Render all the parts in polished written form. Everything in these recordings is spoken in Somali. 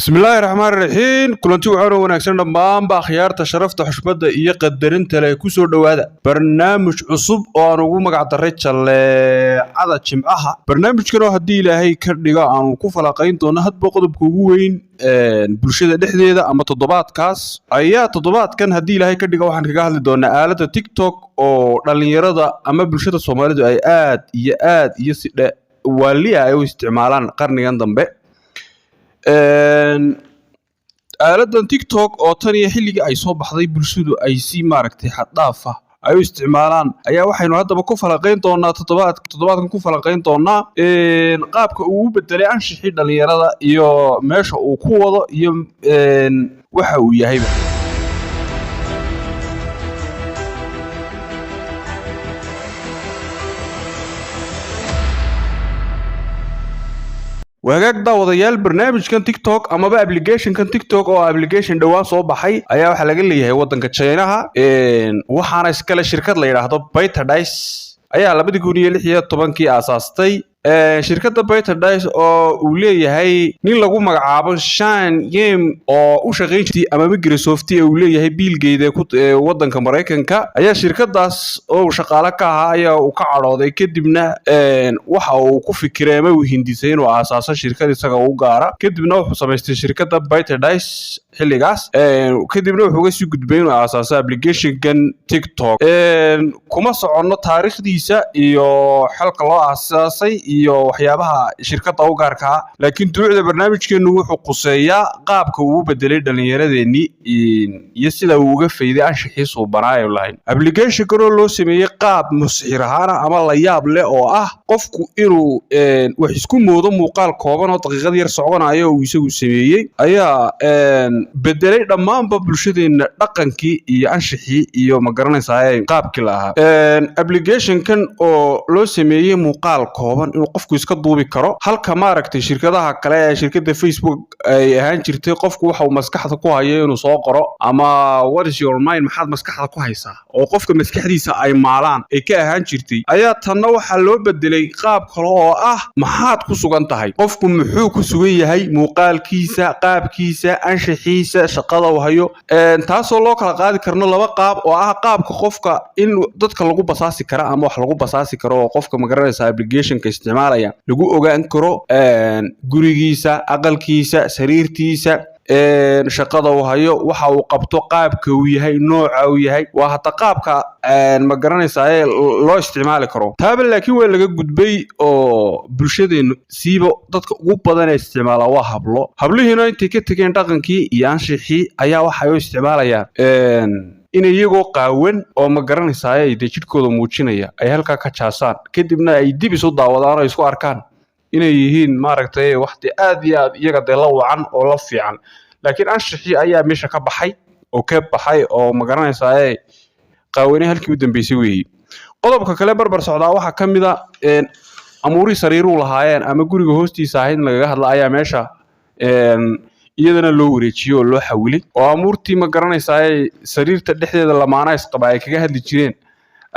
بسم الله الرحمن الرحيم كلنتي وعنا وناكسن دمان با خيارتا شرفتا xushmada iyo qadarinta leh ku soo dhawaada barnaamij cusub oo aan ugu magac daray Jaleecada Jimcaha barnaamijkan oo hadii Ilaahay ka dhigo aan ku falaqayn doono hadba qodobka ugu weyn bulshada dhexdeeda ama toddobaadkaas ayaa toddobaadkan hadii Ilaahay ka dhigo waxaan kaga hadli doonaa aalada TikTok oo dhalinyarada ama bulshada Soomaalidu ay aad iyo si waliya ay u isticmaalaan qarnigan dambe aaladan TikTok oo tan iyo xilliga ay soo baxday bulshadu ay si maaragtay xad dhaaf ah ay u isticmaalaan ayaa waxaynu hadaba ku falaqayn doonaa toddobaadkan ku falaqayn doonaa qaabka uu u bedelay anshixii dhalinyarada iyo meesha uu ku wado iyo waxa uu yahay وهاجاك داوديال برنامجكان تيك توك اما با ابليكيشن كان تيك توك او ابليكيشن dhawaan soo baxay ayaa waxa laga leeyahay wadanka Chinaha waxaana iskala shirkad la yiraahdo ByteDance ayaa 2016 aasaastay shirkadda ByteDance oo uu leeyahay nin lagu magacaabo Shan Yim oo u shaqeeyay ama Microsoft uu leeyahay Bill Gates wadanka Mareykanka ayaa shirkadaas oo shaqaale ka ah ayaa uu ka cadhooday kadibna waxa uu ku fikiray ama uu hindisay inuu aasaaso shirkad isaga u gaara kadibna wuxuu sameystay shirkadda ByteDance xilligaas kadibna wuxuu uga sii gudbay inuu aasaaso application-kan TikTok kuma socono taariikhdiisa iyo xalka loo aasaasay iyo waxyaabaha shirkadda u gaarka laakiin duucda barnaamijkeenu wuxuu quseeyaa qaabka uu bedelay dhalinyaradeenii iyo sida uu uga faa'iiday anshaxiisu banaayo lahayn application-kan oo loo sameeyay qaab musxir ahaan ama la yaab leh oo ah qofku inuu wax isku moodo muuqaal kooban oo daqiiqad yar soconayo oo isagu sameeyay ayaa bedelay dhammaanba bulshadeena dhaqankii iyo anshixii iyo ma garanaysaa qaabkii lahaa application-kan oo loo sameeyay muuqaal kooban inuu qofku iska duubi karo halka maaragtay shirkadaha kale ee shirkadda Facebook ay ahaan jirtay qofku waxa uu maskaxda ku hayo inuu soo qoro ama what is your mind maxaad maskaxda ku haysaa oo qofka maskaxdiisa ay maalaan ay ka ahaan jirtay ayaa tanna waxa loo bedelay qaab kale oo ah maxaad ku sugan tahay qofku muxuu ku sugan yahay muuqaalkiisa qaabkiisa anshaxiisa shaqada uu hayo taasoo loo kala qaadi karno laba qaab oo ah qaabka qofka in dadka lagu basaasi karo ama wax lagu basaasi karo oo qofka ma garanaysaa application-ka isticmaalaya lagu ogaan karo gurigiisa aqalkiisa sariirtiisa shaqada uu hayo waxa uu qabto qaabka uu yahay nooca uu yahay waa hata qaabka ma garanaysaa loo isticmaali karo taaba laakiin way laga gudbay oo bulshadeenu siiba dadka ugu badan ee isticmaala waa hablihiina intay ka tageen dhaqankii iyo anshixii ayaa waxa ay u isticmaalayaan inay iyagoo qaawan oo ma garanaysaa ay jidhkooda muujinaya ay halka ka jaasaan kadibna ay dib isu daawadaan oo isku arkaan inay yihiin maaragtay waqti aad iyo aad iyaga la wacan oo la fiican laakiin anshixii ayaa meesha ka baxay oo ma garanaysaa qaawanay halkii u dambeysay weeyii qodobka kale barbar socdaa waxa kamid ah amuuri sariiru lahaayeen ama guriga hoostiisa ahayd laga hadla ayaa meesha iyadana loo wareejiyo loo xawilay oo amuurtii ma garanaysaa sariirta dhexdeeda lamaana isqaba ay kaga hadli jireen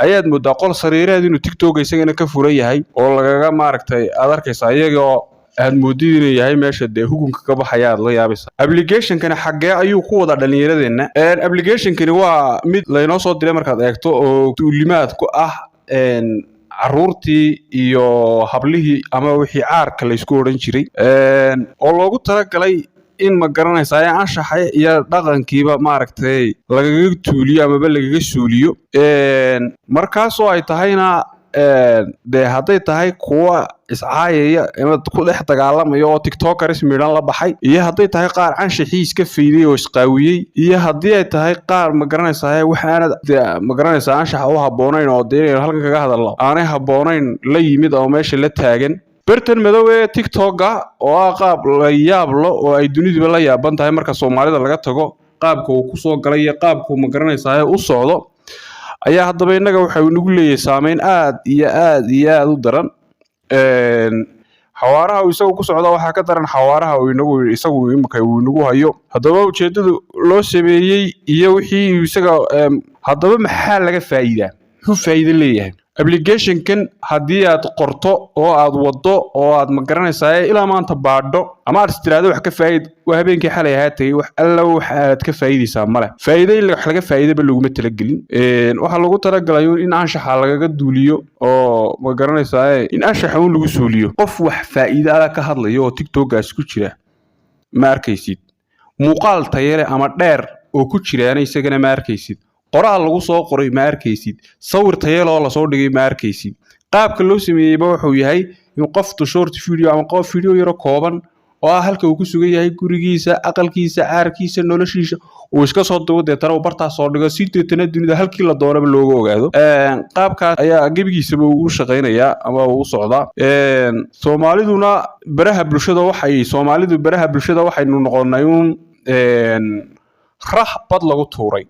ayaad moodaa qol sariireed inuu TikTok isagana ka furan yahay oo lagaga maaragtay aad arkaysaa iyagoo aad moodid inuu yahay meesha hukunka ka baxaya aad la yaabaysa application-kan xagee ayuu ku wada dhalinyaradeena application-kani waa mid laynoo soo diray markaad eegto oo tuulimaad ku ah caruurtii iyo hablihii ama wixii caarka la isku oran jiray oo loogu talagalay in ma garanaysaa anshaxay iyo dhaqankiiba maaragtay lagaga tuuliyo ama lagaga suuliyo markaas oo ay tahayna hadday tahay kuwa iscaayaya ama ku dhex dagaalamaya oo TikTokers midhan la baxay iyo hadday tahay qaar anshaxii iska fayday oo isqaawiyay iyo haddii ay tahay qaar ma garanaysaa waxaana ma garanaysaa anshax u haboonayn oo deeyo halkan kaga hadalno aanay haboonayn la yimid oo meesha la taagan bartan madow ee TikTok oo qaab la yaab leh oo ay dunidu la yaaban tahay marka Soomaalida laga tago qaabka uu ku soo galay iyo qaabka ma garanaysaa u socdo ayaa hadaba inaga waxa uu nagu leeyahay saameyn aad u daran xawaaraha isagu ku socda waxa ka daran xawaaraha uu isagu imka uu nagu hayo hadaba ujeedadu loo sameeyay iyo wixii isaga hadaba maxaa laga faa'iidaa wuxuu faa'iido leeyahay application kan haddii aad qorto oo aad wado oo aad ma garanaysaa ilaa maanta baadho ama aad istiraado wax ka faa'iid waa habeenkii xalay ahaatay wax alla wax aad ka faa'iideysaa male faa'iido in wax laga faa'iidaba laguma talagelin waxa lagu talagalay in anshaxa lagaga duuliyo oo ma garanaysaa in anshaxa uu lagu suuliyo qof wax faa'iido ah ka hadlayo oo TikTok-gaas ku jira ma arkaysid muuqaal tayale ama dheer oo ku jiraana isagana ma arkaysid qoraal lagu soo qoray ma arkaysid sawir tayale oo la soo dhigay ma arkaysid qaabka loo sameeyayba wuxuu yahay in qoftu short video ama qof video yar kooban oo halka uu ku sugan yahay gurigiisa aqalkiisa caarkiisa noloshiisa uu iska soo duubo deetana uu bartaas soo dhigo si deetana dunida halkii la doonaba looga ogaado qaabkaas ayaa gabigiisaba uu shaqeynayaa ama uu socdaa Soomaaliduna baraha bulshada waxaynu noqonay rah bad lagu tuuray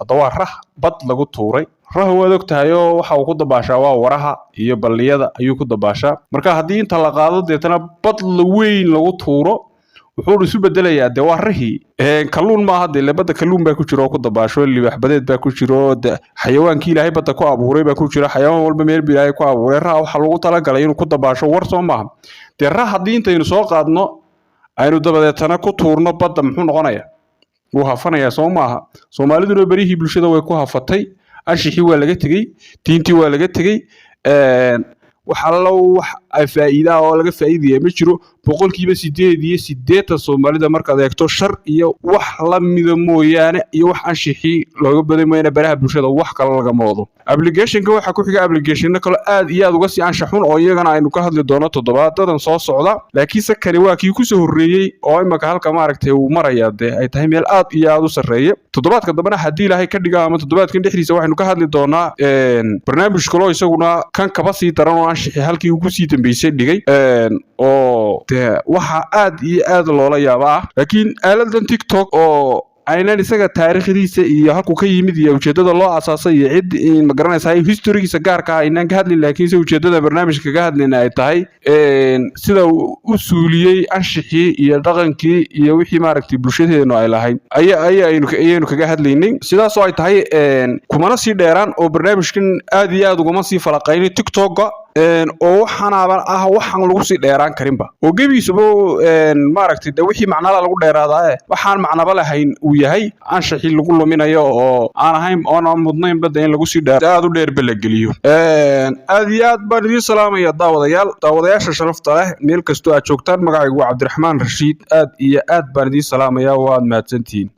hadda waa rah bad lagu tuuray rah waad ogtahay oo waxa uu ku dabaashaa waa waraha iyo balliyada ayuu ku dabaashaa marka haddii inta la qaado deetana bad weyn lagu tuuro wuxuu isu bedelayaa de waa rahi kalluun ma aha labada kalluun baa ku jiro oo ku dabaasho libax badeed baa ku jiro xayawaankii Ilaahay badda ku abuuray baa ku jira xayawaan walba meel Ilaahay ku abuuray rah waxa lagu talagalay inuu ku dabaasho war soo maaha de rah haddii intaynu soo qaadno aynu dabadeetana ku tuurno badda muxuu noqonayaa wuu hafanayaa soo maaha Soomaaliduna barihii bulshada way ku hafatay ashixii waa laga tagay diintii waa laga tagay waxa wax ay faa'iido oo laga faa'iideeyay ma jiro boqolkiiba 8 Soomaalida marka aad eegto shar iyo wax la mid mooyaane iyo wax ashixii looga baday meena baraha bulshada wax kale laga moodo application-ka waxa ku xiga application-ka kale aad iyo aad uga sii anshaxun oo iyagana aynu ka hadli doono toddobaadadan soo socda laakiin sakani waa kii ku soo horeeyay oo imaka halka ma aragtay uu maraya ay tahay meel aad iyo aad u sareeyo toddobaadka dambana hadii Ilaahay ka dhiga ama toddobaadkan dhexdiisa waxaynu ka hadli doonaa barnaamij kale isaguna kan kaba sii daran oo anshaxii halkii uu ku sii dambeysay dhigay oo waxa aad iyo aad loola yaabaa laakiin aaladan TikTok oo aynan isaga taariikhdiisa iyo halku ka yimid iyo ujeedada loo asaasay iyo cid ma garanaysaa historygiisa gaarka ah inaan ka hadlin laakiin ujeedada barnaamijka ka hadlayna ay tahay sida uu suuliyay anshixii iyo dhaqankii iyo wixii maaragtay bulshadeenu ay lahayn ayaynu kaga hadlaynay sidaas oo ay tahay kumana sii dheeraan oo barnaamijkan aad iyo aad uguma sii falaqaynay TikTok-ga oo waxaan lagu sii dheeraan karinba oo gebiisaba maaragtay wixii macnala lagu dheeraadaa waxaan macnaba lahayn uu yahay anshaxii lagu luminayo oo aan ahayn oo aan mudnayn bada in lagu sii dheer aad u dheer bala geliyo aad iyo aad baan idin salaamaya daawadayaasha sharafta leh meel kastoo aad joogtaan magacaygu waa Cabdiraxmaan Rashiid aad iyo aad baan idin salaamaya waad mahadsantihiin